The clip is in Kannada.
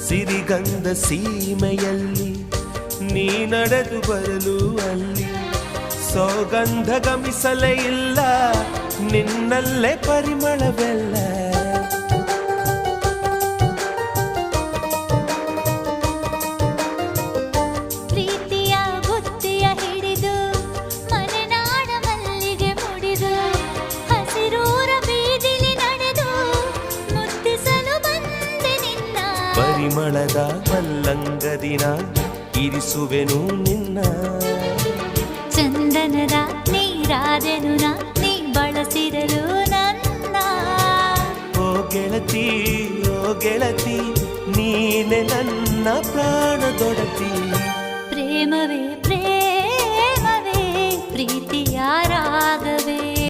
ಸಿರಿಗಂಧ ಸೀಮೆಯಲ್ಲಿ ನೀ ನಡೆದು ಬರಲು ಅಲ್ಲಿ ಸೌಗಂಧ ಗಮಿಸಲೇ ಇಲ್ಲ ನಿನ್ನಲ್ಲೇ ಪರಿಮಳವೆಲ್ಲ ಪ್ರೀತಿಯ ಬುತ್ತಿಯ ಹಿಡಿದು ಮಲೆನಾಡ ಮಲ್ಲಿಗೆ ಮುಡಿದು ಹಸಿರೂರ ಬೀದಿಲಿ ನಡೆದು ಮುತ್ತಿಸಲು ಬಂದೆ ನಿನ್ನ ಪರಿಮಳದ ಮಲ್ಲಂಗದಿನ ಇರಿಸುವೆನು ನಿನ್ನ ಚಂದನದ ನೀರಾದೆನು ನೀ ಬಳಸಿರಲು ನನ್ನ ಓ ಗೆಳತಿ ನೀನೆ ನನ್ನ ಪ್ರಾಣ